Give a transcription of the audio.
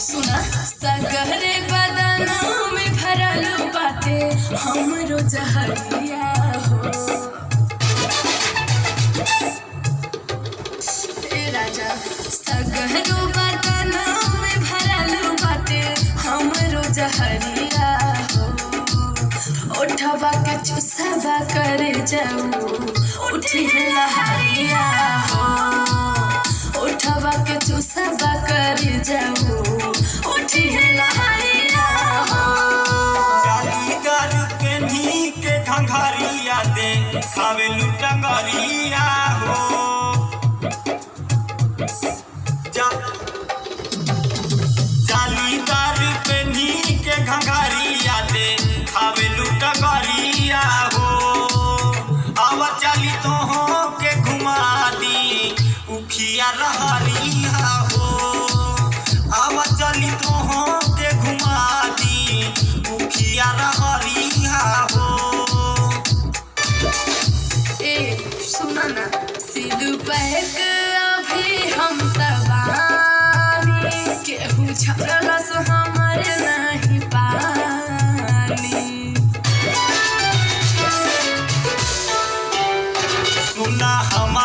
सुना सगरे बदना में भरल बाटे हमरो जहरिया हो ए राजा सगरो बदना में भरल बाटे हमरो जहरिया हो उठवा के चुसवा कर जाऊ उठी लहरिया हो उठवा के चुसवा कर जाऊ उठी लहरिया हो जालीदार के नी के घंघरिया दे खावे लुटंगरिया हो जालीदार पे नी के घंघरिया दे खावे लुटंगरिया हो आवा चाली तो हो के घुमा दी उखिया रहरिया हो आवा चली तो हो के घुमा दी उखिया रहरिया हो ए सुना ना सिलू पैक अभी हम तबानी केहू छड़लस हमारे